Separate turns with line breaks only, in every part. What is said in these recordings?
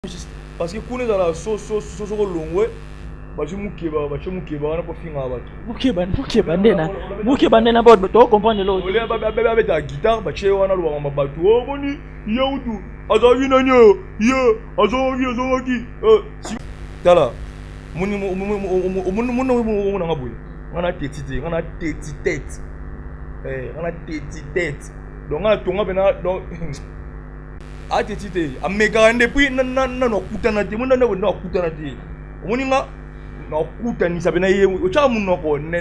Parce que kuna dans la sauce longue, baje mukeba na pofinga
Mukeba ndena ba to comprendre l'autre.
Ole ba ta guitare bache wana lo ba batu o boni yaudu azawi nanyo ye azogi tala muni ngabuye ngana tete ngana tete ngana tete donc ngana tonga bena donc a tete ameka depuis na kutana te munda na kutana te muni nga na kutani sabena ye o cha munoko ne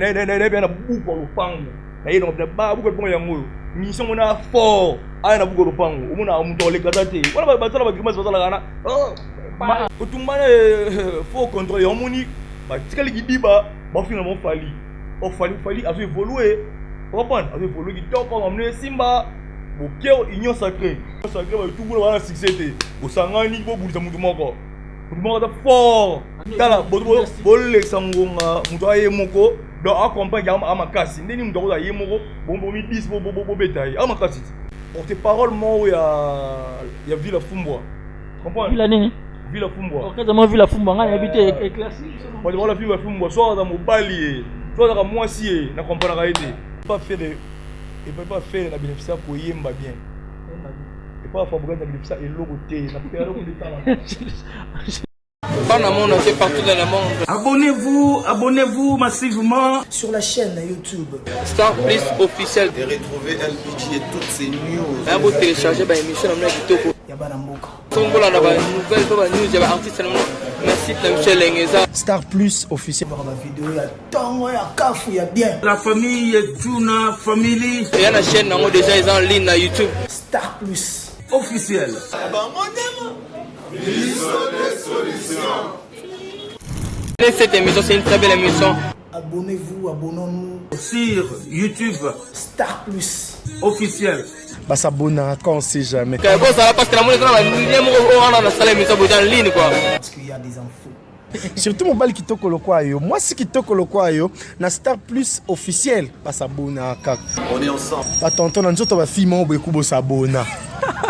bena buko lupango na ye no ba buko lupango yango ni songo na fort aya na buko lupango umuna mutole katate wala ba tsala ba grimace basala kana o tumbana faut contrôler muni ba tikali gidiba ba finalement fali a évoluer on va a évoluer qui top on emmener Simba bokeo union sacrée ba tout boulot wana succès te o sangani bo bulisa mutu moko da fort tala bolle sangonga mutu aye moko do accompagne amakasi ndeni mutu ko aye moko bombo mi 10 bo betaille amakasi porte parole mo ya Villa Fumbwa comprends
Villa nini
Villa Fumbwa
okaza mo Villa Fumbwa ngani habité éclairci
moi de la Villa Fumbwa soit dans mobali soit dans moisi na comprendre aide pas faire et pas faire la bénéficiaire pour yemba bien et pas fabriquer la bénéficiaire et logo té na période de temps.
Partout dans le monde. Abonnez-vous massivement
sur la chaîne YouTube
Star Plus officiel.
Et retrouver LPG et toutes ces news.
Vous téléchargez ma émission dans Kitoko.
Yabanamboka.
Songola na ba nouvelle news ya artiste na site na Michel Lengeza.
Star Plus officiel. Dans la vidéo ya tango ya kafu ya bien.
La famille Tuna Family. Il y a une chaîne déjà ils en ligne na YouTube.
Star Plus
officiel. Cette émission, c'est une très belle émission.
Abonnez-vous, abonnons-nous
sur YouTube.
Star Plus
officiel.
Bah s'abonner quand on sait jamais.
Parce
qu'il y a des infos.
Surtout mon bal kitoko lokwa yo. Moi si kitoko lokwa yo na Star Plus officiel pas s'abonner kaka.
On est ensemble.
Ba tonton na nzoto ba fille mo beku bo s'abonner.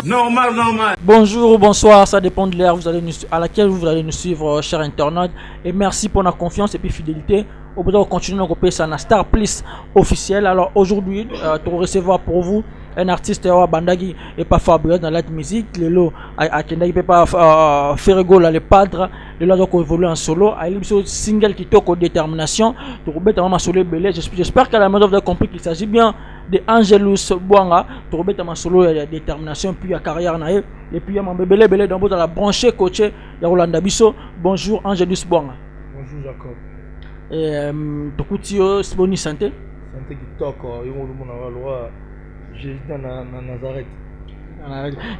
Normal.
Bonjour ou bonsoir, ça dépend de l'heure à laquelle vous allez nous suivre, chers internautes. Et merci pour la confiance et puis fidélité. Au bout de continuer à repérer ça na Star Plus officiel. Alors aujourd'hui, pour recevoir pour vous un artiste Bandagi et pas Fabrice dans la musique. Le lot à Kendagi peut pas faire goal le padre. Le lot donc évolue en solo. À l'émission single qui toque aux détermination. Pour mettre vraiment solo belé. J'espère qu'à la maison vous avez compris qu'il s'agit bien de Angelus Bouanga. Pour mettre vraiment solo il y a détermination puis il y a carrière naïe. Et puis il y a mon bébé belé dans la branché coaché il y a Rolanda Bisso. Bonjour Angelus Bouanga.
Bonjour Jacob.
Et Tokutio Boni santé.
Santé qui toque il y a loi. J'ai dit dans Nazareth.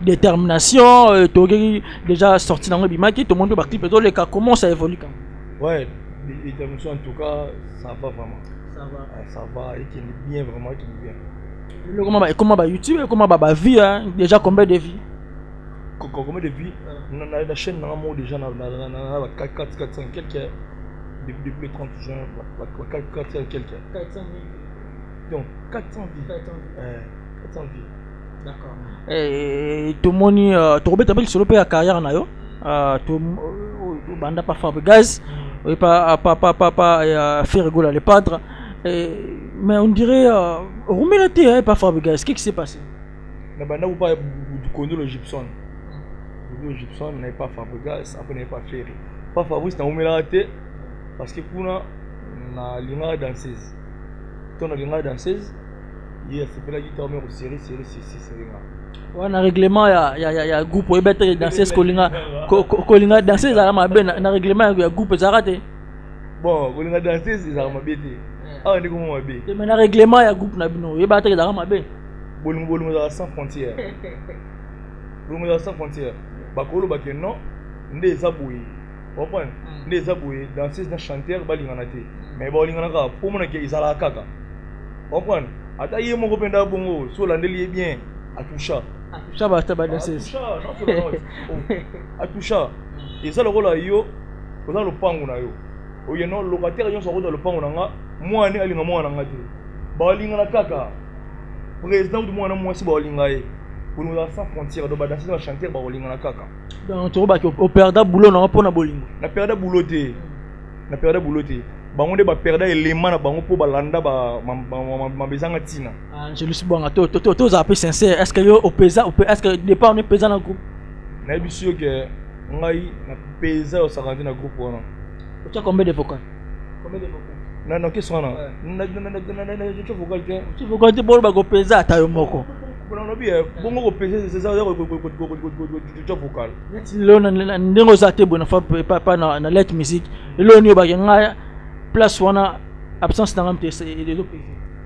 Détermination, tu déjà sorti dans le bimaki, tout le monde va clipper. Les cas, comment ça évolue quand
ouais, détermination en tout cas, ça va vraiment. Ça va, et qui est bien, vraiment, qui est bien.
Comment va YouTube, comment va vie, déjà combien de vies
combien de vies la chaîne, déjà, 400 quelques, depuis le 30 juin, 400 quelques.
400 000.
Donc, 400 vies. 400 vies.
D'accord. Et tout le monde, tu as sur le carrière nayo. Tu banda pas faire gaz, pas faire rigoler les padres. Mais on dirait Roumé la terre pas faire gaz. Qu'est-ce qui s'est passé?
Na banda ou pas du connu le Gibson. Le Gibson n'a pas faire gaz, après n'a pas faire. Pas Fabrice na Roumé la terre parce que kuna na linga danseuse. Ton linga danseuse. Yes, c'est là qui tombe en série.
Ouais, na règlement ya groupe pour être danseuse kolinga danseuse za mabe na règlement ya groupe za raté.
Bon, kolinga danseuse za mabe té. Ah, ndiko mo mabe.
Mais na règlement ya groupe na bino, yeba te za mabe.
Bolingo za sans frontières. Bolingo za sans frontières. Bakolo ba ke non, ndé za boyi. Comprendre? Ndé za boyi, danseuse na chanteur balinga na té. Mais bolinga na ka pour mona ke izala kaka. Comprendre? Ata yé mon copain d'abongo, so landeli bien, Atoucha.
Atoucha ba taba danseuse.
Atoucha. Et ça le rôle à yo, dans le pango na yo. Oye non locataire yo so dans le pango na nga, moi ni alinga moi na nga te. Ba linga na kaka. Président du moi na moi si ba linga e. pour nous sans frontière donc danser va chanter ba olinga na kaka
donc tu vois au perdre boulot non pour na bolingo
na perdre boulot te bango nde ba perdre élément na bango pour balanda ba bezanga tina
je lui suis bon to za peu sincère est-ce que yo au pesa est-ce que départ on est pesant dans groupe
na biso que ngai na pesa au sarandi na groupe wana
tu as combien de vocales
non qu'est-ce qu'on a na je vocal que
tu vocal te bol ba go pesa ta yo moko
bon bien bongo ko pesa c'est ça je vocal
lo na ndengo za te bona fa pas na let musique lo ni ba nga place wana absence dans l'âme et des autres pays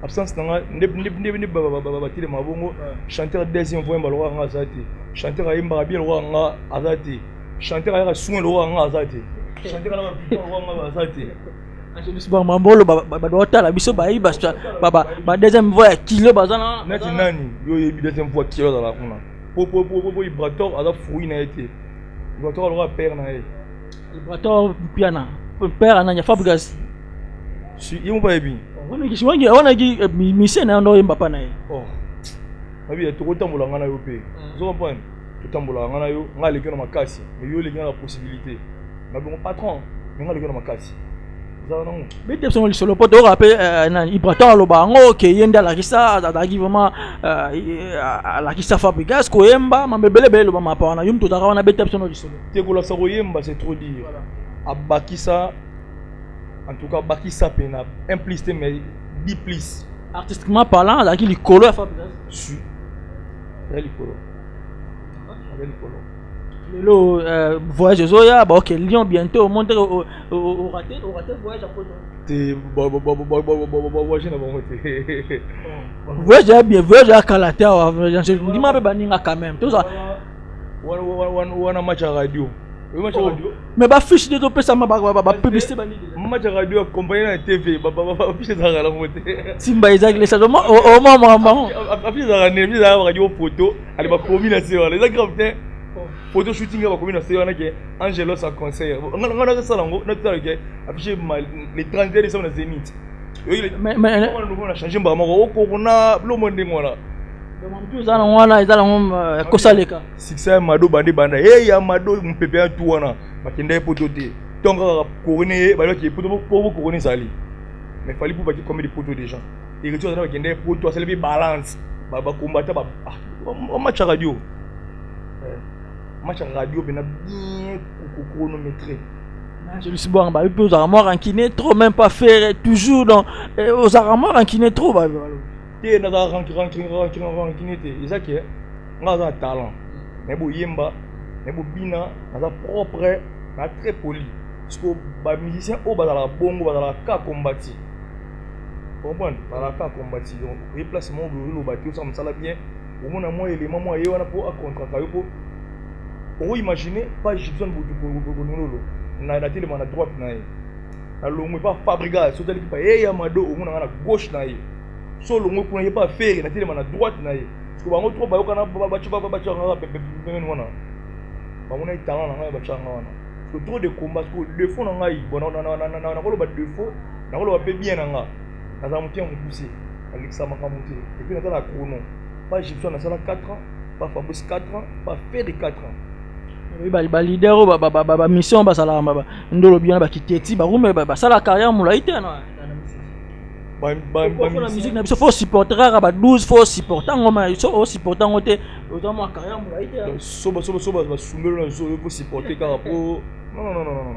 absence dans ne batile mabongo chanteur deuxième voix balwa nga zati chanteur ayimba bien lwa nga azati chanteur ayaka soin lwa nga azati chanteur na lwa nga azati
je suis bon mambolo ba dota la biso ba iba ba deuxième voix kilo bazana
nati nani yo yebi deuxième voix kilo dans la kuna po Ibrator aza fouille na été Ibrator lwa père na ye
Ibrator piana père ananya Fabregas
si yimo ba yebi
wana ki mission na ndo yemba pa na ye
oh abi to kotambola ngana yo pe zo comprendre to tambola ngana yo ngale ke na makasi mais yo le ngana possibilité na bon patron ngale ke na makasi za non
bete son le solo poto rapé na Ibrator lo bango ke yenda la kisa azaki vraiment la kisa Fabregas ko yemba mambebele lo ba pa na yum to dara wana bete son le solo
te ko la sa ko yemba c'est trop dire abakisa en tout cas bakisa pena implicité mais biplis
artistiquement parlant là qui le colo à Fabregas
su relicolo
le voyage zoya bah OK Lyon bientôt monter au raté voyage à Poto
te voyage na bon
voyage bien voyage à Kalata je dis ma baninga quand même tout ça
wana match radio
mais ba fiche de topé ça ba publicité ba
match radio accompagné na TV ba fiche za la moté
Simba Isaac les ça au moment
affiche za ne za radio photo ali ba promis na c'est les grave photo shooting ba promis na c'est wana ke Angelo sa conseil ngana ça lango na tala ke affiche les 30 décembre na Zénith
mais
on a changé ba moko ko na lo monde ngona
donc ça on wana ezala ngom kosaleka
succès mado bande banda hey ya mado mpepe ya tu wana bakende poto te tonga couronner ba ki poto pour couronner sali mais fallait pour baki combien de poteaux déjà et que tu as bakende poto ça le balance ba combattre ba match radio bena bien chronométré
je lui suis bon ba aux armoires en kiné trop même pas faire toujours dans aux armoires en kiné trop ba
te na ranking te ezaki nga za talent mais bo yemba mais bo bina na propre na très poli parce que ba musicien o ba la bongo ba la ka combattre comprendre ba la ka combattre donc déplacement lo ba tout ça me sala bien au moins moi élément moi yewana pour à contre ka yo pour imaginer pas Gibson Boudou na la télé na droite na ye na longo pas Fabregas so tali pa e ya mado au moins na gauche na ye so longo pour ne pas faire na télé na droite na ye parce que bango trop ba yokana ba changa ben wana ba mona talent na ba changa wana parce que trop de combats ko défaut na ngai bon na ko ba défaut na ko ba pe bien na nga na za mutia mu pousser Alexa Makamuti et puis na ta chrono pas Gibson na sala 4 ans pas Fabrice 4 ans pas faire 4 ans
ba leader ba mission ba sala ba ndolo bien ba kiteti ba rume ba sala carrière mulai te na la musique na biso faut supporter ba 12 faut supporter ngoma so supporter ngote oza mo carrière mulai te
so ba sungelo na so faut supporter car pour non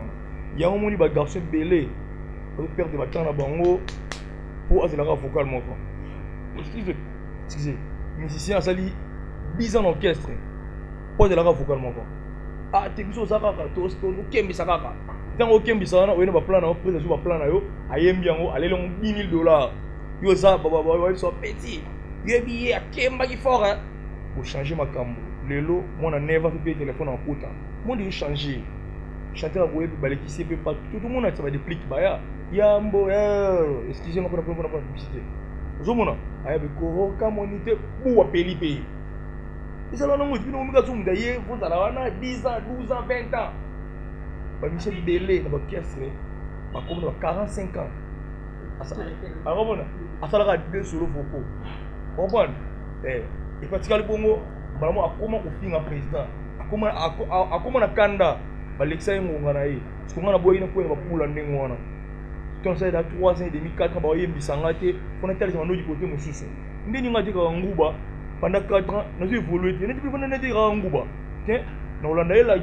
ya o moni ba garçon belé pour perdre ba temps na bango pour azela ka vocal moko excusez musicien sali 10 ans d'orchestre pour de la vocal moko ah te biso za kaka to kembisa kaka tango kembisa na oyena ba plan na o prise ba plan na yo ayembi yango alele $10,000 yo za ba so petit yebi ya kemba ki fort pour changer makambo lelo mona never fait téléphone en puta monde il changer chanteur boye balekisi pe pas tout le monde a ça déplique ba ya mbo excusez-moi pour la publicité zomona ayabe ko ka monité pour appeler pays ils allons nous dire que nous d'ailleurs vous allez 10 ans 12 ans 20 ans ba Michel Belé na ba orchestre ba comme 45 ans alors bon à ça là 2 solo vocaux comprendre et pratiquement le bongo Vraiment, comment on finit un président? Comment on kanda? Balexay Monganaï. Ce qu'on a besoin de faire pour la Némoana. Quand ça est à 3 ans et demi, 4 ans, on a été on a tellement du côté Moussous. Nous avons été en Ngouba pendant 4 ans, nous avons évolué. Nous avons été en Ngouba. Nous avons été là.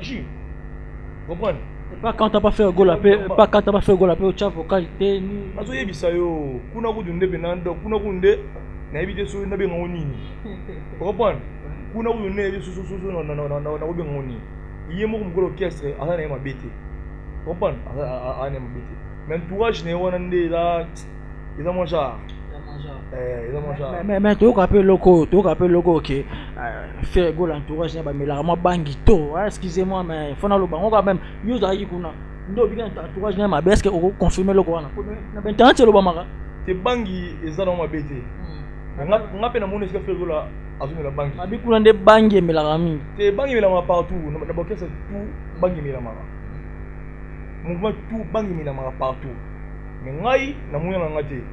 Vous comprenez?
Pas quand t'as pas fait un goal à paix, pas quand t'as pas fait un goal à paix au Tchad vocal.
Nous avons été Bisayo. Kuna Kunde Benando, Kuna Kunde, Navide Sou Nabengoni. Vous comprenez? Kuna Kunde Sou Nabengoni. Il y a un orchestre, il y a un bêté. Vous comprenez? Il y a un bêté. Mais l'entourage n'est pas là. Ils ont mangé.
Mais tu as appelé le logo qui fait go l'entourage n'est pas mais la bangito. Excusez-moi mais faut le bango quand même. Yo d'ailleurs kuna. Ndo bien entourage n'est pas est-ce que on confirmer le quoi na. Na ben tant le bamaka.
Te bangi ezana ma bêté. On a peine à mon est-ce que faire là azumi la bangi.
Abi kuna nde bangi mais la rami.
Te bangi mais la partout. Na bokesa tout bangi mais la mara. Mouvement tout bangi mais la mara partout. Mais ngai na mouya na ngate.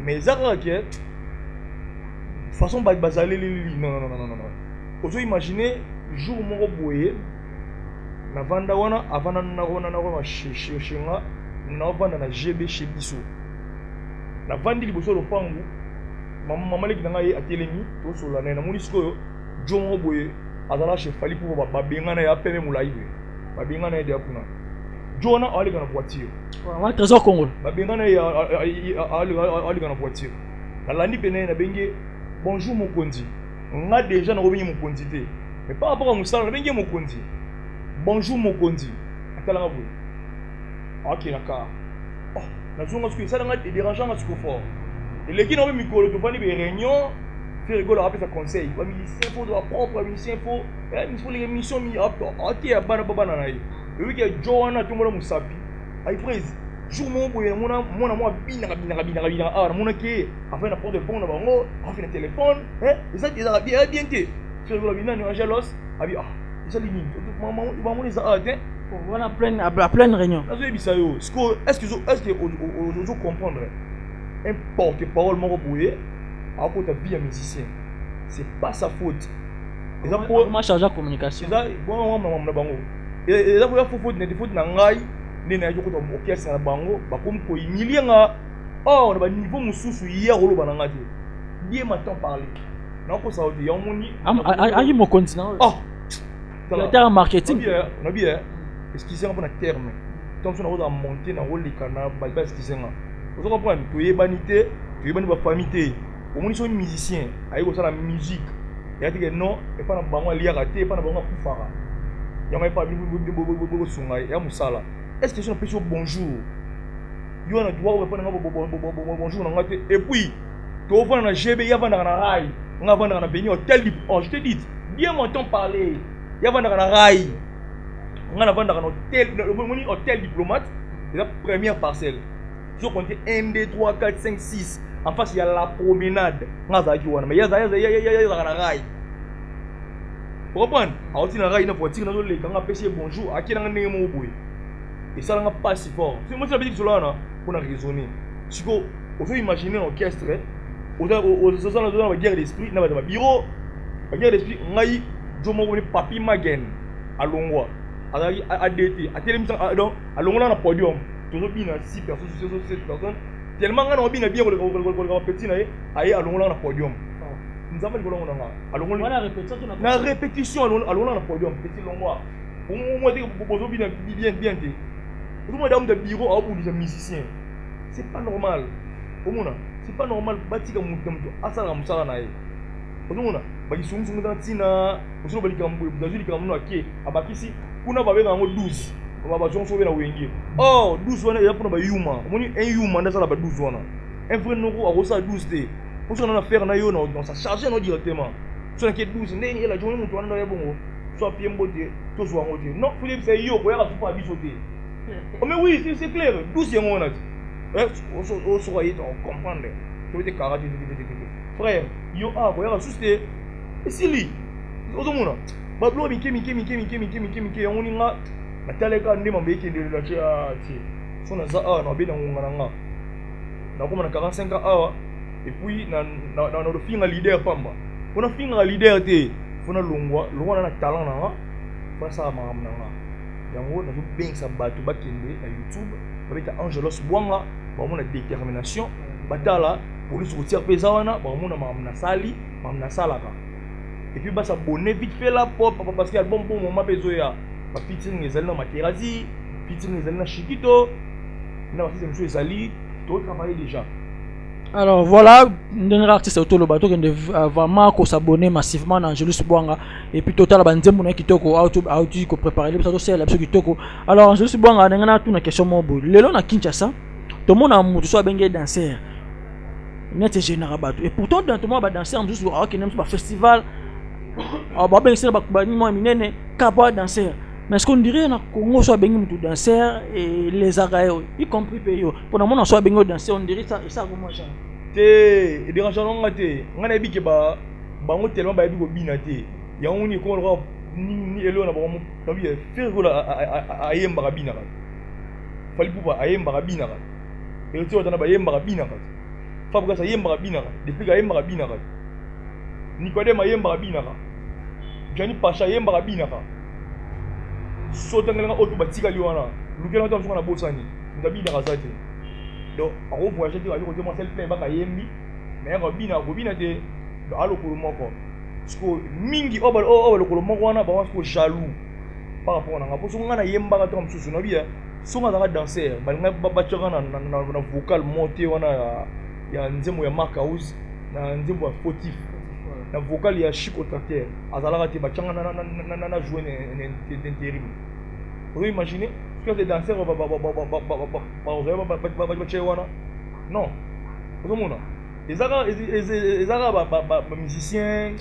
Mais ça qui est façon basaler non. Vous imaginez jour mon boye na vanda wana avant na chenga na vanda na GB chez biso. Na vandi liboso lopangu maman leki nanga ye atelemi to solana na munisiko jo mon boye azala chez fali pour ba benga na ya peme mulaibe. Ba benga na ya kuna. Jona ali kana voiture.
Ouais, trésor Congo.
Ba benga na ya ali kana voiture. Na landi pene na benge bonjour mokonzi. On a déjà na robingi mokonzi te. Mais par rapport à musala na benge mokonzi. Bonjour mokonzi. Atala ngabwe. OK naka. Oh, na zonga ce que ça nga dérangeant na siko fort. Et les qui n'ont pas micro to fani be réunion, fait rigoler après sa conseil. Ba ministère faut de propre ministère faut, il faut les émissions mi OK ya bana bana na yi. Le week-end, Johanna, tout le monde sapi. Aïe, prise. Jour mon boy, mon bina, ah, mon qui afin d'apprendre de bon dans mon, afin de téléphone, hein, et ça, ils ont bien été. Sur le bina, nous angelos, ah, ça limite. Maman, il va les a atteint.
Voilà, pleine réunion.
Est-ce que vous comprenez? Un porte-parole, mon boy, à côté de vie à musicien, c'est pas sa faute.
Et ça, pour moi, chargé de communication.
C'est ça, bon, maman, bango. Et là, il faut faute na ngai ni na yoko to orchestre na bango ba comme ko humilier nga oh na niveau mususu hier olo bananga te bien m'entend parler na ko ça dit yamoni
ayi mo continent
oh
le terme marketing
na bien est-ce qu'ils sont na terme comme ça na ko monter na ko likana ba est-ce qu'ils sont vous comprenez to yebanité to yebani ba famille te au moni so musicien ayi ko ça la musique ya dit que non et pas na bango liaka te pas na bango kufara. Il n'y a pas de songaï, il y a Moussala. Est-ce que c'est un petit bonjour? Il y a un droit de répondre bonjour. Et puis, tu vas dans GB, il y a un rail. On va dans un hôtel. Je te dis, bien m'entend parler. Il y a un rail. On va dans un hôtel diplomate. C'est la première parcelle. Si on compte 1, 2, 3, 4, 5, 6. En face, il y a la promenade. Mais il y a un rail. Vous comprenez? Alors, si on a une voiture, on a un bonjour, à qui on a un boy. Et ça n'a pas si fort. C'est moi qui l'ai dit cela, on a raisonné. Si vous pouvez imaginer un orchestre, on a une guerre d'esprit, on a un bureau, la guerre d'esprit, on a eu un papier Magen à Longwa, à DT, à télévision, à Longwa, on a un podium. Toujours bien 6 personnes, 7 personnes. Tellement on a bien petit, à Longwa, on a un podium. Nous avons la répétition, allons dans le podium, petit longois. Pour moi, bien. Pour moi, dans le bureau, à bout des musiciens. C'est pas normal. C'est pas normal. Bâtir comme ça, ça va me naï. Pour moi, ils sont dans Tina, ils sont dans les Cameroun, ils sont dans les Abakisi, on a pas besoin de 12. On va pas sauver la Wengi. Oh, 12 on est là pour nous yuma. On est un yuma, on est là pour 12 on. Un vrai nouveau à ça 12 t. Pour ça on a faire na yo dans ça charger non directement. Sur qui 12 né la journée mon tourner bon. Soit pied mboté, tout soit mboté. Non, Philippe c'est yo pour y avoir pas bisoter. Oh mais oui, c'est clair. 12 y on a. On soyez on comprendre. Tu veux te karaté. Frère, yo a pour y avoir juste et si li. Ozo mona. Ba blo mi kemi on inga. Mataleka ndema mbeki de la chia. Son na za na be na ngana. Na comme na 45 ans et puis na le film leader pamba on a film leader te fona longwa na talent na nga fona sala makambo na nga yango nazobengisa bato bakende na YouTube babeta Angelos Bwanga bamona détermination batala police routière mpe eza wana bamona makambo nasali makambo nasalaka et puis basabone vite fait la pop parce que album pour moment mpe ezoya bafeaturing ezali na Materazzi featuring ezali na Shikito na bafeaturing mosusu ezali totravaille déjà.
Alors voilà, un artiste auto le bateau qui vraiment s'abonner massivement à Angelos Bwanga et puis total banzembo na kitoko auto ko préparer les bateaux c'est la qui kitoko. Alors Angelos Bwanga ngana tuna question mobo. Lelo na Kinshasa, tout le monde a mutu so bengé danseur. Net général bateau et pourtant dans tout le monde ba danser en juste OK nem ba festival. Ah ba ben c'est ba ni mo minene kaba danseur. Mais ce qu'on dirait na Congo soit bengé mutu danseur et les arayo y compris payo. Pour na mona soit bengé danseur on dirait ça comment ça.
Te dérangeant nga te ngana bi ke ba bango tellement ba bi ko bina te ya ngoni ko ro ni elo na ba mo na bi faire ko la ayemba ka bina ka fali buba ayemba ka bina ka e ti otana ba yemba ka bina ka fa buka sa yemba ka bina ka depuis ka yemba ka bina ka ni ko de ma yemba ka bina ka jani pasha yemba ka bina ka so tanga nga oto batika liwana lukela ta msona bosani ndabina ka zate. Donc, on voit que tu as dit que moi, c'est le plein bac à Yembi, mais Robina de Allo Kolomoko. Parce que Mingi, le Kolomoko, on a pas jaloux par rapport à la position. On a Yemba comme sous son avis. Souvent, on a dansé, on a battu un vocal monté, on a un zémo ya marque house, un zémo fautif. Un vocal, il y a chic au tracteur. Azala, tu as joué un terrible. Vous imaginez? Que les danseurs non les arabes musiciens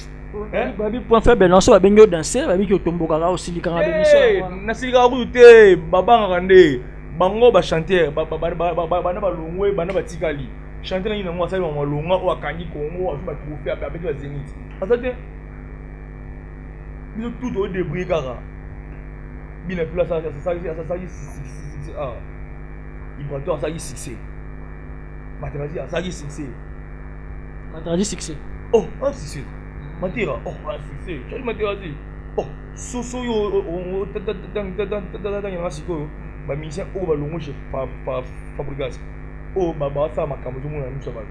babi point faible non so bengo danser babi ki otomboka aussi likanga bémission
na silika kuté baba ngande bango ba chanteur bana balongwe bana batikali chanteur ni ngo asali malonga o akangi Congo azu ba trophée avec la Zénith azate biso tout au débris kaka bina plus ça Ibrato ça y succès Materazzi ça y succès
Materazzi succès
oh un succès Matera oh un succès Charlie Materazzi oh soso yo siko ba musicien o ba longo chez Fabregas o baba ça makambo zo mona muso ba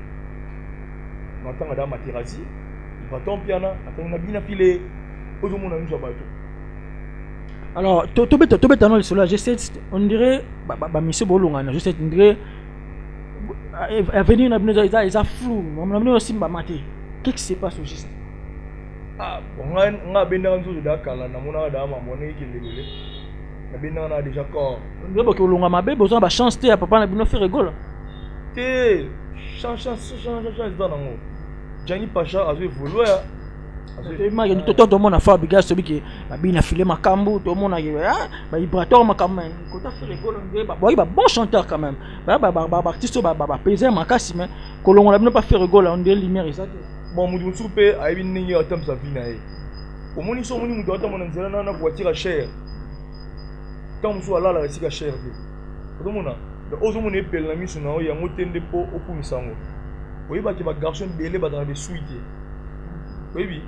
natanga da Materazzi Ibrato piana atanga bina filé o zo mona muso ba to.
Alors, tout bête dans le solar, on dirait, monsieur Bolonga, je sais, on dirait, à venir, on a flou, on a aussi maté. Qu'est-ce qui se passe au juste?
Ah, on a bien dans le Dakar, on a dame à monnaie qui est on a bien déjà corps.
On dirait que Bolonga m'a bien besoin de chance, à papa, on a bien fait rigole.
Té, change dans le monde. Gianni Pacha a joué vouloir.
Tout le monde a fait un celui qui a bien filé ma cambo, tout le monde a dit ah, Ibrato ma cambo, quand tu fais rigolo, il est bon chanteur quand même. Artiste paysan ma casse mais quand on n'a pas fait rigolo, on dit lumière et ça.
Bon, mon souper a bien n'ayé à temps sa vie naïe. Au moins ils sont venus nous donner mon anzela na voiture à cher. Tant nous là la récit à cher. Tout le monde a. Le ozo mon épelle la mission na ya ngotende po opu misango. Oui ba ki ba garçon belé ba dans des suites. Oui.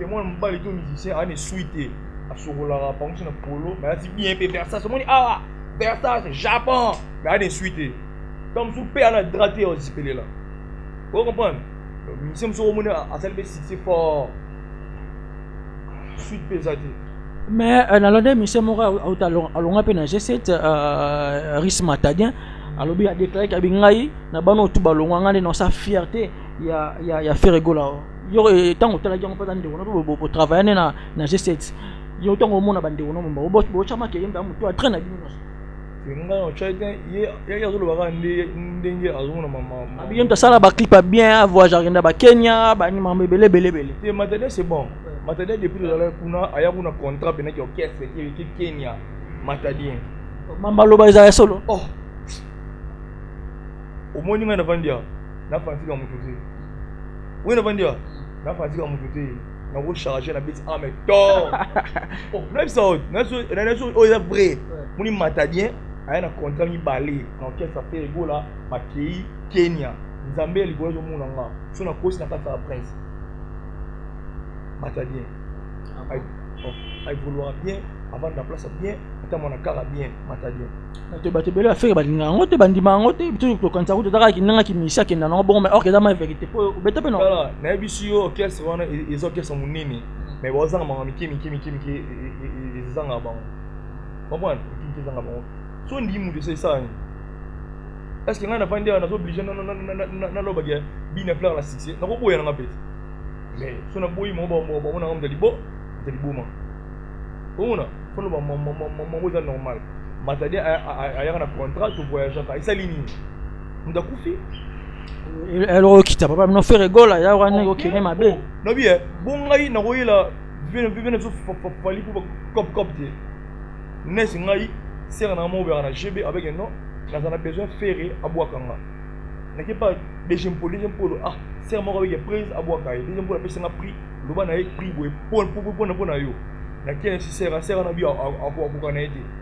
Et moi, je suis un musicien, je suis suité à Sorolara, par exemple, polo, mais je dis bien, Versace, je dis ah, Versace, Japon, mais je suis suité. Comme si je suis draté aussi, là. Vous comprenez? Le musicien, je suis à celle c'est fort. Suite pesate.
Mais dans l'année, monsieur Mora, à l'on appelle G7, Risma Tadien, alors il a déclaré qu'il y a un ballon tout ballon, on a sa fierté, il y a fait rigoler. Il y a tant que tu as dit pour travailler dans G7. Il y a autant de monde à bande, on a chama qui est un train à Binos.
Il y a
bien, voyager dans Kenya, belé.
Matadé c'est bon. Matadé depuis il y a un contrat avec l'orchestre qui Kenya. Matadien.
Mambaloba est solo.
Oh. Au moins, il y a un vendier. Na fatigue à mon côté. Oui, na vendier. Na fatigue à mon côté. Na vous charger la bête à mes torts. Oh, même ça. Na chose, oh, c'est vrai. Mon matadien a un contrat mi balé. Donc, ça fait rigolo là. Makei Kenya. Nzambe ligolo zo munanga. So na kosi na kata prince. mata bien. Il vouloir bien, avant de la place bien, attends mon accord bien, mata bien.
Tu vas te belle affaire, tu vas te mangoter, tu quand ça route d'arrêt qui n'a qui missa qui n'a bon, mais or que dans ma vérité, pour bête non.
Voilà, n'habitio orchestre, ils orchestres sont nini, mais vous en avez miki, ils en ont bon. Comprends? Ils en ont bon. Si on dit que c'est ça, est-ce qu'on a pas dit on a obligé non baguette, bien fleur la six, non pas pour y en avoir. Mais si on a beau mon on a un de libo, de libo man. On a, faut le mon normal. Matadi a un contrat pour voyager à sa ligne. On a couffé.
Elle quitte papa, non fait rigole, il y a un nego qui est ma belle.
Non bien, bon là, na roye la, venez sur fali pour cop de. N'est-ce ngai, c'est un amour vers un GB avec un nom, dans un besoin ferré à Boakanga. N'est-ce pas des polo, ah, c'est un mort avec une prise à Boakanga. Des polo après c'est un prix, le ban a prix pour nayo. Laquelle c'est un abi à Boakanga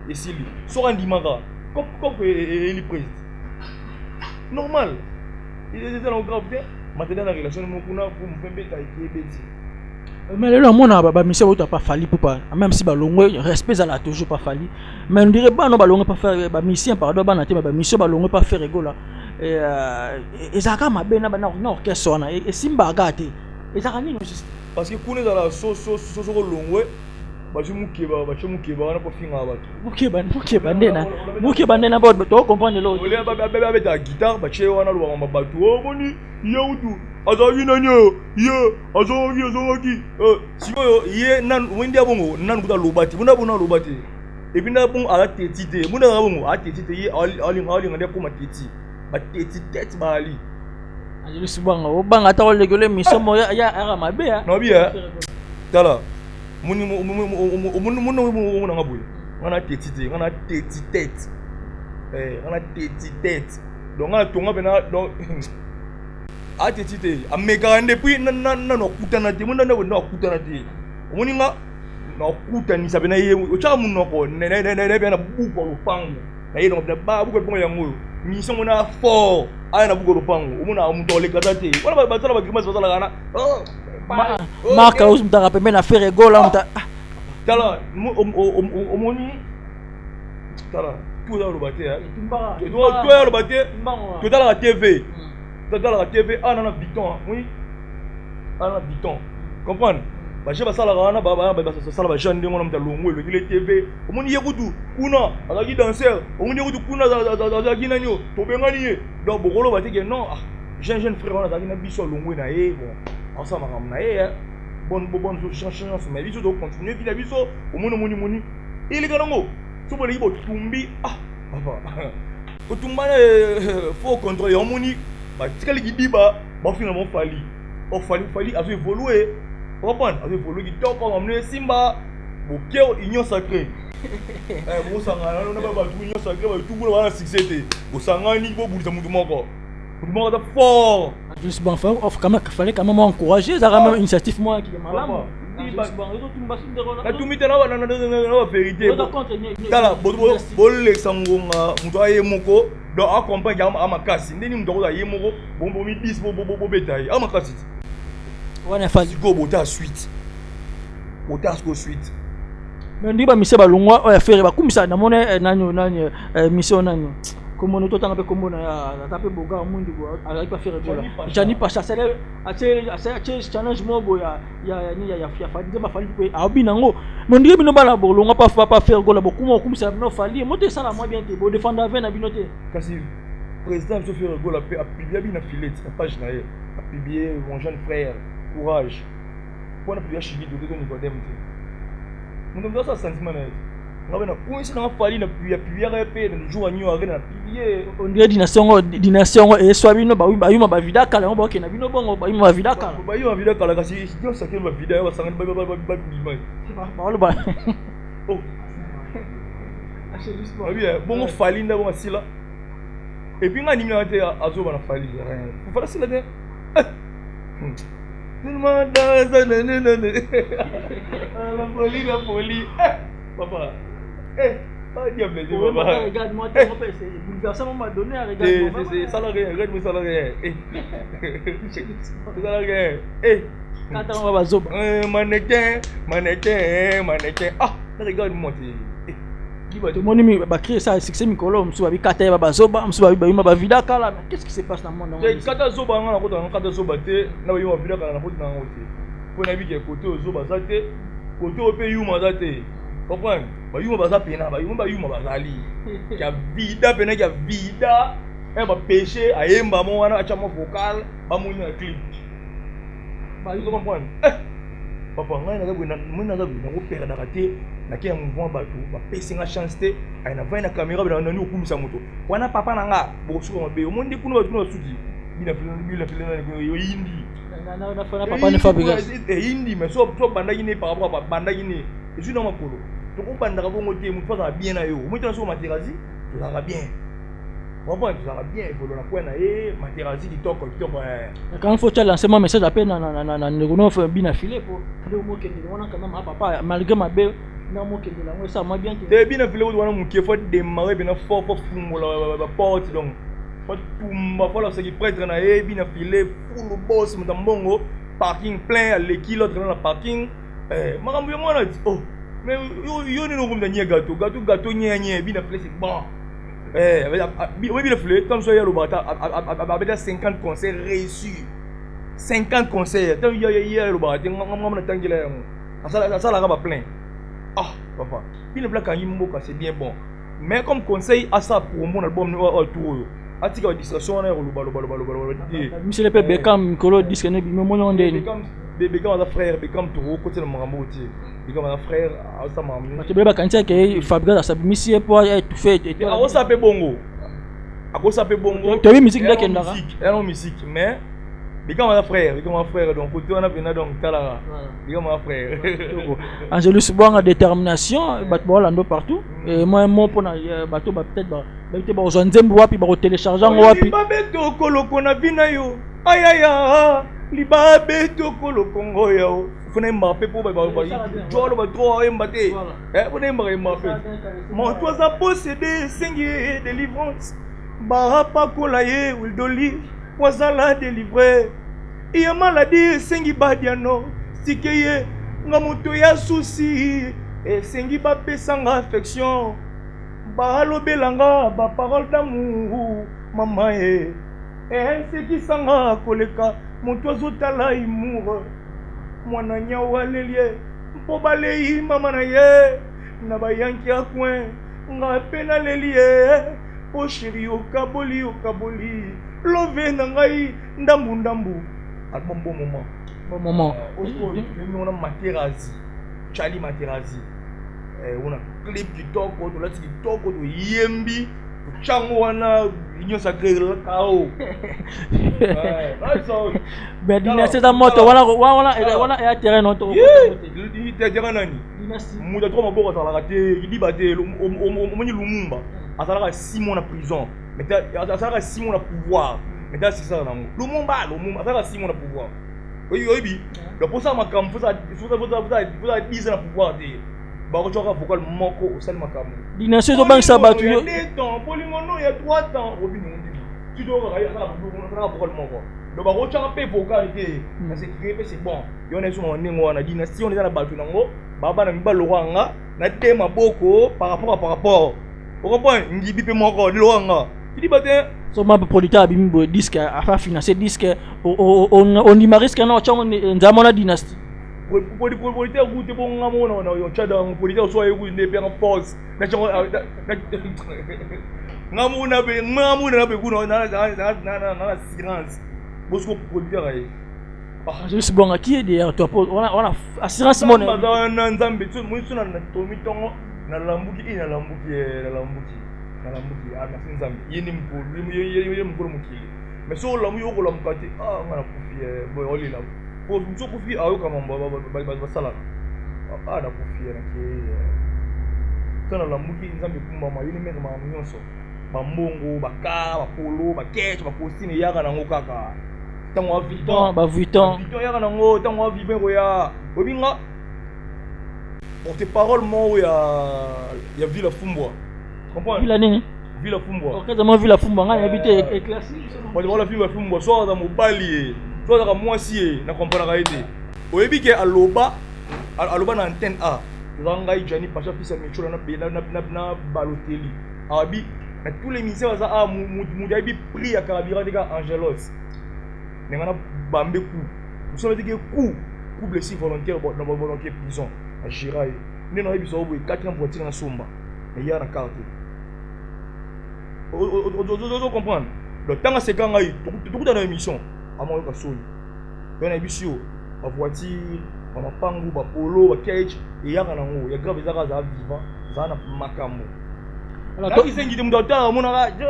et Sili. Soit un dimaga, cop et prise. Normal. Il est dans le grave, maintenant la relation de mon pour me faire bêta qui est bêtise.
Mais là, mon ababa, monsieur, vous n'avez pas fallu pour pas. Même si balongwe, respect ça l'a toujours pas fallu. Mais on dirait pas non balongwe pas faire, bah mission pardon, bah naté, bah monsieur balongwe pas faire rigolo. Et ça quand ma bena bah non orchestre on a et simba gâté. Et ça quand juste.
Parce que quand on est dans la so longwe, bah je mukeba, on a pas fini avec.
Mukeba ndena ba to comprendre l'autre.
On est avec la guitare, bah chez on a le on va battre. Oh moni, yaudu. Azawi nanyo, azogi. Sinon ye nan wendia bongo, nan kuta lobati, muna lobati. Et puis na bon ala tetite, muna bongo ala tetite ye ali ngade ko mateti. Ba tete ba ali.
Ali subanga, obanga ta olegele misomo ya ara mabe ya.
No bien. Tala. Muni ngaboy. Ngana tetite, ngana tetite. Ngana tetite. Donc ngana tonga bena donc atitite amegarande puis na kutana te munda na kutana te omoninga na kutani sabena ye ocha munoko ne bena buko lupango na ye no ba buko lupango yango ni somo na fort aya na buko lupango omona mutole kadate wala ba tsala ba grimace basala kana
marka us mutaka pembe na faire gola muta
tala omoni tala tout dans le bâtiment tout dans le bâtiment tout dans la TV. Dans la TV, on a un biton, oui. On a un biton. Comprendre? Je vais ça la rana, ça la jeune de mon homme de l'ombre, le TV. On m'a dit, kuna, on a dit danseur, on m'a dit, kuna, dans Guinanio, Tobengani. Donc, Bogolo va dire non, jeune frère, on a dit, biso l'ombre, naïe, bon, ensemble, on a naïe, bonne chance, mais biso doit continuer, puis la biso, au monde, moni. Et les gars, non, si vous voulez, Tumbi, ah, papa. Au Tumba, faut contrôler, on m'a dit. Bah si quelqu'un dit bah finalement fali a évolué comprendre a évolué qui top comme amener simba bon cœur union sacrée bon sangana on n'a pas tout union sacrée tout le monde a succès bon sangana ni bon boulisa mutu moko fort
juste bon fallait quand même encourager ça quand même initiative moi qui est malade
la tout mite na vérité tala bolle sangonga mutu aye moko donc accompagne à makasi ndeni mudoko za yemoko bombo mi 10 bobo betaille à makasi
wana fazi
go bota suite
mais ndiba mise balongwa oya faire ba kumisa na mona nani mission nani comme on totanga pe comme na tape boga mundi go ala pas faire gola jani pas ça c'est challenge mobo ya fadi ba fali pe abinango mais ndiba bino bala bolongwa pas faire gola bokuma kumisa no fali moto ça la moi bien te bo défendre avec na binote
kasi président je faire gola pe a publier bien filet sa page na a publier mon jeune frère courage pour na publier chibi de Nicodème te nous ça sentiment on a na fali na publier pe na jour anyo avec na publier
on dirait dination et soit bino ba yuma ba vida kala on ba ke na bino bongo ba yuma vida kala
kasi dio saké ba vida wa sangana ba bimai
ba lo ba
oh bien bon fali na bon sila et puis ngani na te azo ba na fali pour faire sila te tellement dans la folie papa pas diable papa
regarde-moi c'est bouleversement m'a donné regarde-moi
c'est salarié regarde-moi salarié
Kata bazoba.
Mannequin. Ah, regarde-moi.
Tout le monde va créer ça, succès Mikolo, on va kata bazoba, on va vida kala. Qu'est-ce qui se passe dans le monde?
Kata zoba na kota na kata zoba te, na ba vida kala na kota na ngote. Pour na bi ke côté zoba za te, côté o pe yuma za te. Comprends? Ba yuma baza pena, ba yuma bazali. Ya vida pena ya vida. Ba péché ayemba mo wana acha mo vocal, ba mo na clip. Ba yuma comprendre? Papa ngai na bwina mona za bwina ko perdre raté. Na kia mouvement bateau ba pesinga chance te ay na vai na caméra ba na okumisa moto wana papa na nga bo suko mabe o monde kuno ba suki bina filana yo indi
na fana papa ne Fabregas
indi mais so banda yine par rapport à banda yine je na makolo to ko banda ka bongo te mutu fa bien na yo mutu so materazi to la bien vraiment to la bien volo na kwa na materazi di toko
quand faut lancer mon message appel na ngono fa bina filé pour le mot que on a quand même papa malgré ma be na moke de la moi ça m'a bien que
te bien filé wana muke faut démarrer bien fort fumola ba porte donc faut tumba faut la ce qui prêtre na bien filé full boss mutambongo parking plein à l'équipe l'autre dans la parking makambo yo mwana oh mais yo ni no kumda nye gâteau nye bien filé c'est bon oui bien filé comme ça il y a le bata avec 50 concerts réussis 50 concerts tant il y a le bata ngam na tangila ça la va plein. Ah, papa, bien le black Mboka c'est bien bon. Mais comme conseil à ça pour mon album tout atika distraction na loba.
Monsieur le père Beckham Mikolo disque ne bimo mon ndeni.
Beckham a frère Beckham tout côté le Marambo ti. Beckham a frère à ça maman.
Tu beba kantia ke Fabregas ça monsieur pour tout fait.
Ah on s'appelle bongo. À cause s'appelle bongo.
Tu as musique là qui ndara.
Elle musique mais Beckham a frère donc côté on a venu donc tala. Beckham a frère.
Angelus Bouanga détermination batbo lando partout et moi mon pour na bateau peut-être ba aux nzembo wapi ba télécharger wapi.
Libabeto koloko na bina yo. Ayaya libabeto koloko ngoyo. Funa Mbappé pour ba jolo ba trop Mbappé. Funa Mbappé. Mon toi ça posséder singi délivrance. Ba pa kolaye ou d'olive. Wazala délivré. Il y a maladie singi badiano. Sikeye nga moto ya souci et singi ba pesanga affection. Ba lobelanga ba parole d'amour mama et ce qui sanga koleka moto azotala imour. Mwana nyawa lelie mpo balei mama na ye na bayanki akwen nga pena lelie o chéri okaboli love na ngai ndambu à bon moment on a Materazzi Charlie Materazzi on a clip qui toko to lati toko to yembi chango wana union sacrée le kao
ben dynastie da moto wala ya terrain non to
terrain nani muda trop maboko ça la raté il dit baté o moni Lumumba azalaka 6 mois en prison mais azalaka 6 mois de pouvoir mais c'est ça nango Lumumba azalaka 6 mois de pouvoir oui le pour ça makam faut ça 10 ans de pouvoir de ba ko choka vocal moko au sel makam
dynastie do bank sa batu yo
polimono il y a 3 ans robin ndi tu dois regarder ça la vocal moko do ba ko choka pe vocal de c'est que c'est bon yo na so ningo wana dynastie on est na batu nango baba na mibalo wanga na tema boko par rapport vous comprenez ngibi pe moko de loanga il baté
so ma producteur abimbo disque a financer disque on y marisque na chama nzamona dynastie
producteur goûte bon ngamona na yo chada producteur so ayi ne pe en pause na chama ngamuna be kuno na assurance bosco producteur ayi
juste bon qui est derrière toi on a assurance mon
na nzambe tu mo suna na tomi tongo na lambuki merci nzambe yeni mkolo mukili mais so lamu yo ko lamukati ngana kufi boy olila ko mso kufi ayo kama ba sala na kufi na ke tana lamuki nzambe kumama yeni meka ma nyonso ba mbongo ba ka ba polo ba ketch ba postine yaka nango kaka tango
Vuitton
yaka nango tango vivre ko ya obinga porte parole mo ya Villa Fumbwa. Comprends?
Villa nini?
Villa Fumbwa.
Ok, moi Villa Fumbwa nga habité éclairci.
Moi Villa Fumbwa so da mobali, so da mwasi na comprendre ka ete. oyebi ke aloba na antenne A Rangai Jani Pacha fils à Micho na Baloteli abi na tous les ministères ça a Moudabi pris à Carabira de Angelos n'engana bambe coup nous sommes dit que coup blessé volontaire dans volontaire prison à Chiraï ne na biso bo 4e voiture na somba mais il y a na carte on comprendre le temps c'est quand tout dans l'émission à moi ka soni on a biso la voiture on pangu ba polo ba cage et ya kana ngo ya grave zaka za vivant za na makambo alors toi isengi de mudata mona jo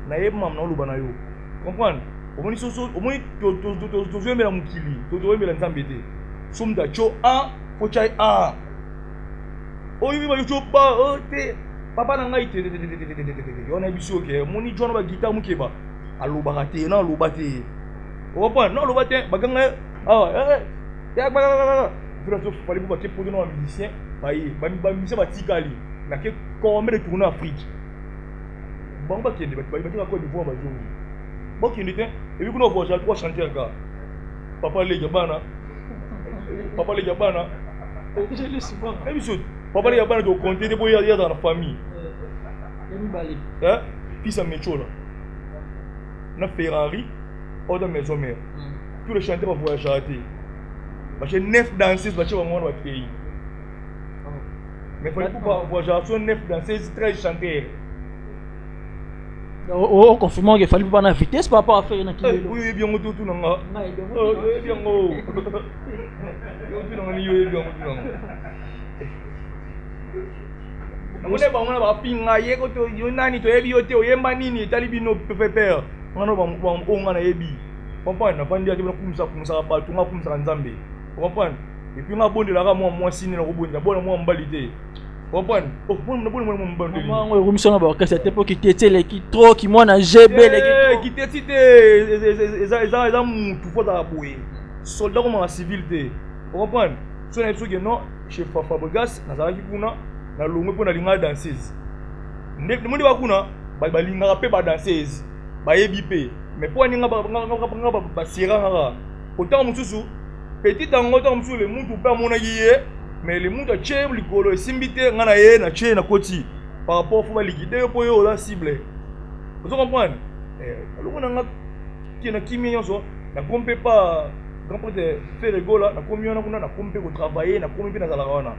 na yeba mamna luba na yo comprendre omoni soso omoni to zemela mukili to zemela nzambe te somda cho a pochai a oyi ba yo ba o te papa na ngai te yona biso ke moni jono ba guitar mukeba aloba te na aloba te o pa na aloba te baganga ya ba vraiment fallait pour pour nos musiciens ba musicien ba tikali na ke comme de tourner Afrique bon ba kende ba ka Côte d'Ivoire ba jour bon kende te et puis qu'on voit trois chanter encore papa les gabana
je le souvent
et puis papa les gabana de compter de boya dans la famille hein fils à Mechola na Ferrari ou dans maison mère tous les chanteurs vont voyager parce que 9 danseuses va chez moi pays mais faut pas voyager 9 danseuses 13 chanteurs
au confinement il fallait pas na vitesse par rapport à faire na kilo
oui bien tout nanga bien go tout nanga ni bien tout nanga on ba pinga ye ko to nani to yebi yote oyemba nini talibino pepper ngano ba onga na yebi papa na fandi ati kumsa ba tunga kumsa nzambe comprendre et puis on a bonde la moi signe la robonde bon moi mbalité comprendre oh bon mbandeli
moi remission ba que cette époque qui était les qui trop qui moi na GB les
qui était ça mutu faut da boye soldat comme en civilité comprendre so na que non chez Fabregas na zalaki kuna na longwe pona linga danseuse ndek mundi ba kuna ba linga pe ba danseuse ba yebi pe mais pour ninga ba sera autant mususu petit angoto msu le muntu pa mona yiye mais le muntu che likolo simbite ngana ye na che na koti par rapport faut ba liquider po yo la cible vous comprenez alongo nga ki na kimi nyonso na kompe pas grand point de faire rigola na komi ona kuna na kompe ko travailler na komi na zala wana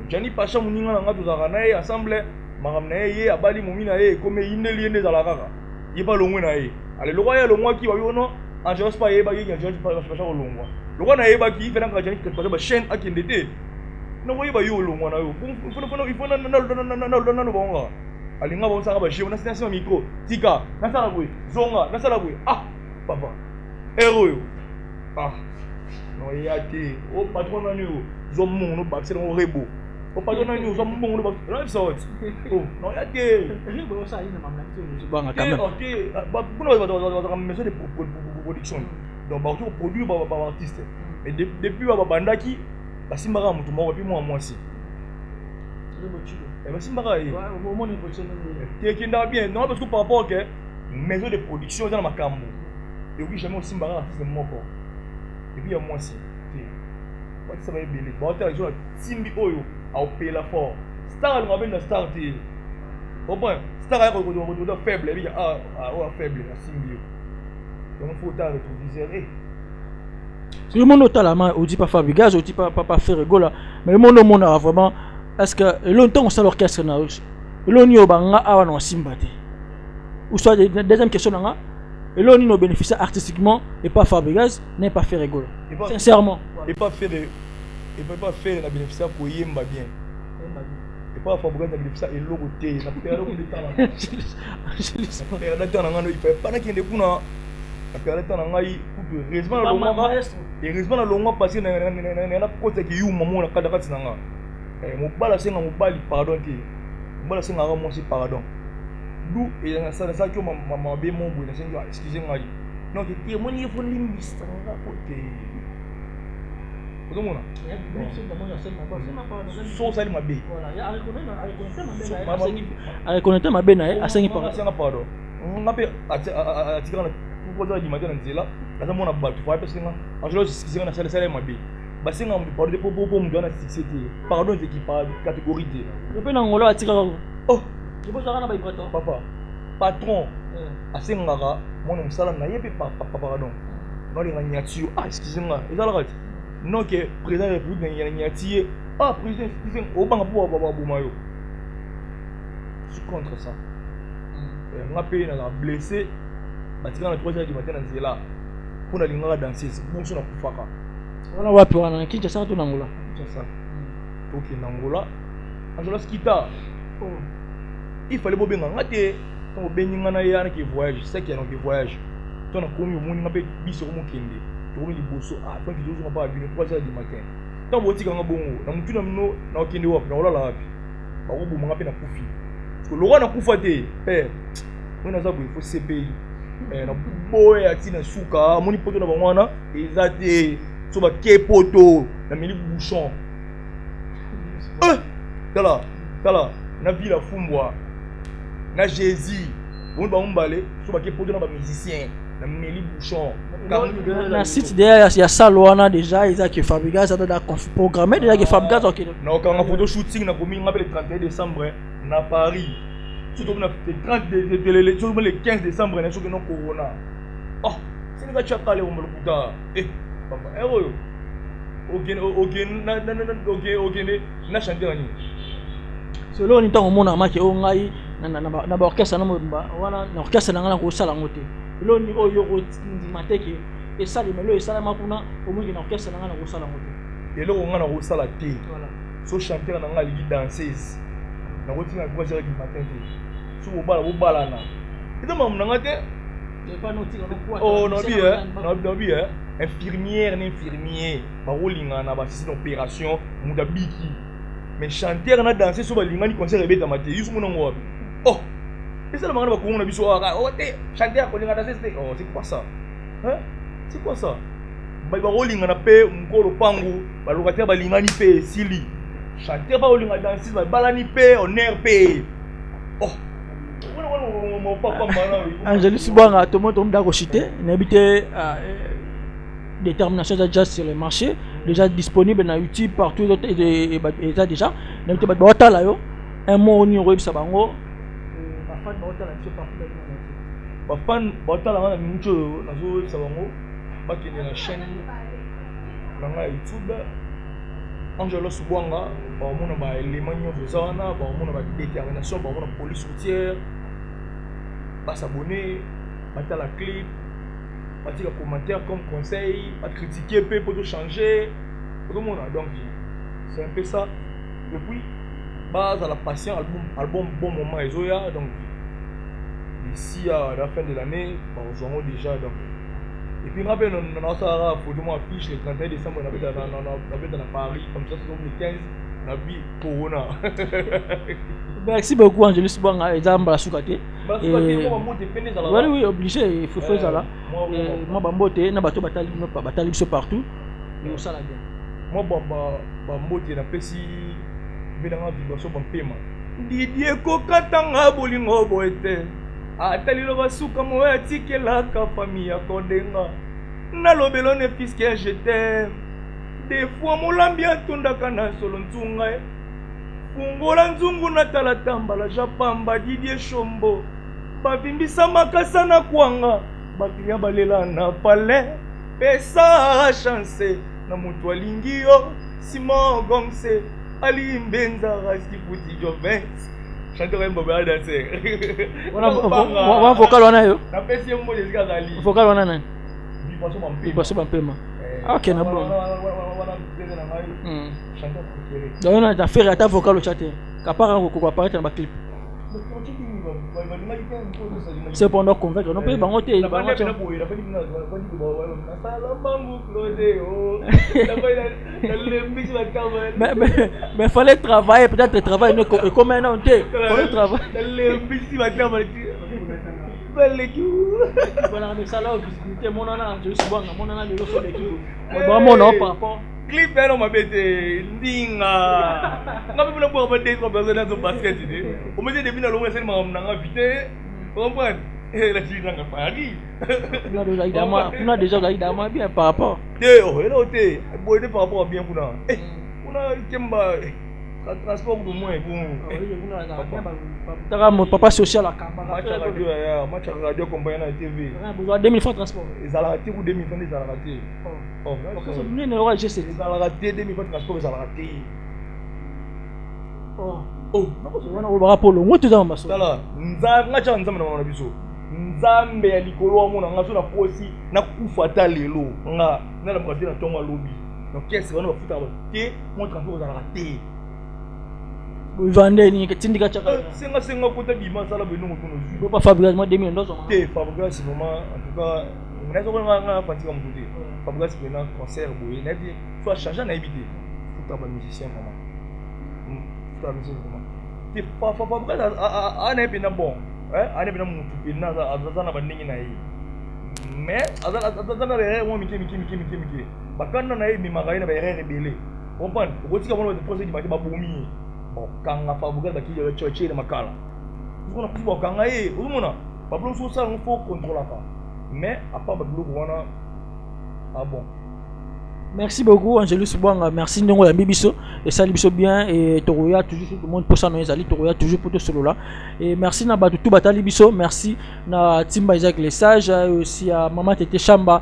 Jani Pacha muninga na ngatu za na ye ensemble makamna ye abali momina ye comme indeli ende zala kaka yiba longwe na ye ale lokwa ya longwa ki wa yono angelos pa ye ba ye Jani Pacha longwa lokwa na ye ba ki fena ka Jani Pacha ba chaîne akende te no wo yiba yo longwa na yo ifona na bonga alinga ba saka ba jeune na station micro tika na sala bwe zonga na sala bwe papa héros yo no yati o patron na yo zo mon no ba c'est no rebo o patron na yo zo mon no ba live sort no yati
rebo ça ina mamna tu banga quand même
OK ba kuna ba maison de production donc ba to produire ba artiste mais depuis ba bandaki ba simbaka mutu moko puis moi aussi et ba simbaka yi
au moins une production
qui est bien non parce que par rapport que maison de production dans makambo et oui jamais aussi simbaka artiste moko et puis moi aussi ça va être belé ba hôtel jo simbi oyo a opé la fort star le ben star ti au point star a ko faible et faible la simbi donc faut ta retrouver
le monde totalement on dit pas Fabregas on dit pas faire gola mais le monde a vraiment est-ce que longtemps on sait l'orchestre na l'oni obanga awa na simbate ou soit deuxième question nga l'oni no bénéficie artistiquement et pas Fabregas n'est pas faire gola sincèrement
et pas faire la bénéficie pour yemba bien et pas Fabregas na bénéficie et logo té na période de temps na période na ngano il fait pas na kende kuna la période na ngai heureusement na longa et heureusement na longa parce que na côté qui yu maman na kadaka tinanga mobala senga mobali pardon te mobala senga nga moi pardon d'où et ça que maman be mon boy na senga excusez moi non que ti moni fo limbista nga côté odomona so sali mabe
voilà ya reconnaître mabe na asengi
pardon ngape atikana pour poser du matin nzela naza mona bato fa parce que angelo sikisanga na sala sala mabe basenga mu pardon pour mu dona succès pardon c'est qui par catégorie D
pe na ngolo atika ko
oh
je peux ça na ba ibrato
papa patron asengaka mona musala na yepe pardon non les nyatio excusez-moi ezala kati non que président de la République na nyatié président excusez au banga pour mayo je suis contre ça nga pe na blessé batika na 3h du matin na nzela pour na lingaka danser pour so na kufaka
wana wapi wana Kinshasa to nangola
ça OK nangola Angela Skita il fallait bobenga ngate to beninga na yana ki voyage c'est qu'il y a donc voyage to na komi moni nga pe biso ko mokende to komi liboso tant que jozo pas abine 3h du matin tant botika nga bongo na mutu na mino na okende wapi na olala wapi ba ko bomanga pe na kufi parce que le roi na kufa te père on a ça il faut CPI na boya tina suka moni poto na bangwana ezate so ba ke poto na mili bouchon tala na villa fumbwa na Jésus on ba mbale so ba ke poto na ba musicien na mili bouchon
na site derrière il y a ça loana déjà ils a que Fabrica ça doit programmer déjà que Fabrica OK
na okanga photo shooting na komi ngapele 31 décembre na Paris surtout le 15 décembre na soki no corona c'est nga chaka le omolo kuta papa ero na chanter ni
solo ni tango mona maki o ngai na ba orchestre na wana na orchestre na ngana ko sala ngote lo ni oyo ko mateke et ça le melo et ça la makuna o mungi na orchestre na ngana ko sala ngote
et lo ngana ko sala te so chanter na ngala li danseuse na ko tinga ko jere du matin te so bo bala na ito mam na ngate non bien infirmière n'infirmier ba rolinga na ba sisi d'opération muda biki mais chanteur na danser so ba linga ni concert ebeta mate yusu mona ngo et ça le mangana ba ko na biso te chanteur ko linga danser c'est quoi ça c'est quoi ça ba rolinga na pe mkolo pangu ba locataire ba linga ni pe sili chanteur ba rolinga danser ba balani pe on air pe
Angélique Bouanga, tout le monde a cité, n'habite détermination déjà sur le marché, déjà disponible dans YouTube partout et déjà n'habite pas de là yo, un mot on y aurait ça bango, ma fan bota là sur partout
ma fan bota là on mucho na zo ça bango, ba qui est la chaîne na YouTube Angelo Subwanga, on a élément de zona, on a détermination, on a police routière, on s'abonner, on a la clip, on a commentaire comme conseil, on critiquer pour tout changer, tout le monde. Donc c'est un peu ça. Depuis, base à la patience, album bon moment et zoya. Donc d'ici à la fin de l'année, nous aurons déjà donc. Et puis, rappelle, on a ça, photo moi affiche le 31 décembre, on avait dans Paris, comme ça, c'est le 15, on a vu Corona.
Merci beaucoup, Angélique Bouanga, et Zamba Soukate. Oui, obligé, il faut faire ça là. Moi, Bambote, na bateau batali partout, et on s'en a bien.
Moi, Bambote, na pesi, benanga vibration bampema. Didier Kokatanga bolingo boete. Atali lo basuka mo atikelaka famille ya kondenga nalobelo ne puisque je t'aime des fois molambi atondaka na solo nzunga fungola nzungu na tala tambala japamba Didier Shombo bavimbisa makasa na kwanga baklia balela na palais pesa chance na mutu alingi yo Simon Gomse Ali Mbenza Rastifuti Jovens chanteur un boba danser.
On vocal on a yo.
Na pesi mo Jessica Zali.
Vocal on a nan.
Bipaso
bampema. OK na bon.
Chanteur préféré.
Donc on a affaire à ta vocal au chat. Capara ko apparaître dans ba clip. C'est pour nous convaincre. Non pas bango te. Mais fallait travailler, peut-être travailler comme un homme. Fallait travailler. Voilà, mais ça là, visibilité, mon nana, je suis bon, mon nana, je suis bon. Mon nom par rapport.
Clip là, on m'a bêté. Dinga. On a pas de 3 personnes dans le basket. On me dit depuis dans l'eau, c'est ma vite. Comprends? La Chine n'a pas Paris.
On a déjà Gaïdama bien par rapport.
Oh, là, t'es. Bon, par rapport à bien pour là. On a Kemba. Transport pour moi et pour.
Mon papa social à Kamba.
Match radio compagnie à la TV.
Besoin de 2000 francs transport.
Ils ont raté ou 2000 francs, ils ont raté.
Oh, nous n'aurons pas GC.
Ils ont raté 2000 francs transport, ils ont raté.
Oh, on va pour le moins tout dans ma soeur.
Là, Nzambe biso. Nzambe ya likolo amona ngaso na posi na kufata lelo. Nga na la mwasi na tonga lobby. Donc qu'est-ce qu'on va foutre te mon transport aux raté.
Vous vendez ni tindika chaka.
Senga kota bima sala beno motono.
Je peux pas fabriquer moi 2000 dollars.
Te fabriquer c'est vraiment en tout cas on a soko nga fatiga mututé. Fabriquer c'est un concert boye na dit soit changer na éviter. Foutre ba musicien vraiment. Foutre musicien vraiment. Te fabriquer ana epena bon. Ana epena mutu pena azana ba ndingi na yi. Mais azana rere mo miki. Bakana na yi mi magaina ba rere belé. Comprendre? Okotika bona ba procès di ba bomi. Kanga fabriquer ba ki choche na makala. On a pu voir quand il Pablo Sousa il faut contrôler ça. Mais à part Pablo Wana ah bon.
Merci beaucoup Angelus Bouanga, merci Ndongo ya Bibiso et salut biso bien et Toroya toujours tout le monde pour ça nous ali Toroya toujours pour tout solo là et merci na batu tout batali biso, merci na Timba Isaac les sages et aussi à Maman Tete Chamba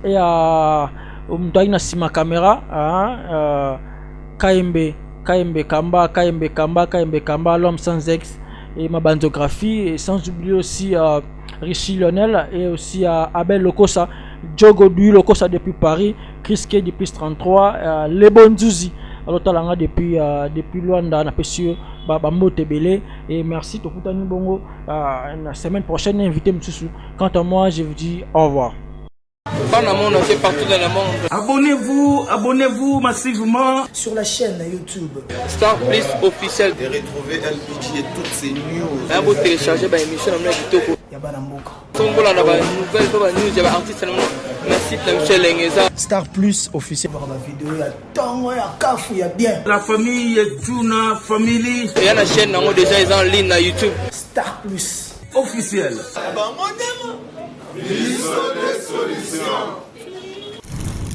et à Mtaina Sima caméra KMB Kamba, l'homme sans ex et ma bandographie et sans oublier aussi Richie Lionel et aussi Abel Lokosa, Diogo Du Lokosa depuis Paris, Chris K depuis 33, Lebon Zouzi alors talanga depuis Luanda na pesio Bambo Tebele et merci tout le bongo la semaine prochaine invité monsieur. Quant à moi je vous dis au revoir.
Partout dans le monde.
Abonnez-vous massivement sur la chaîne YouTube
Star Plus officiel.
Et retrouver LPG et toutes ces news.
Vous téléchargez l'émission de Kitoko. Tombola na ba nouvelle ba news ya ba artiste na merci na Michel Lengeza.
Star Plus officiel.
Voir la vidéo ya tango ya kafu ya bien.
La famille Tuna Family. Il y a une chaîne déjà ils en ligne na YouTube.
Star Plus
officiel.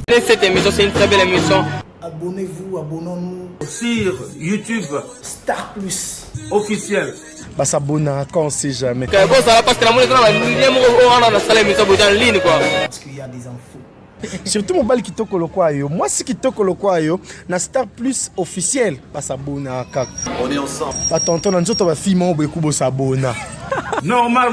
Cette émission, c'est une très belle émission.
Abonnez-vous, abonnons-nous
sur YouTube
Star Plus
officiel.
Bah s'abonner quand on sait jamais.
Parce
qu'il y a des infos.
Surtout mon bal kitoko lokwa yo. Moi si kitoko lokwa yo na Star Plus officiel pas s'abonner kaka.
On est ensemble.
Ba tonton na nzoto ba fille mo be kubo s'abonner.
Normal.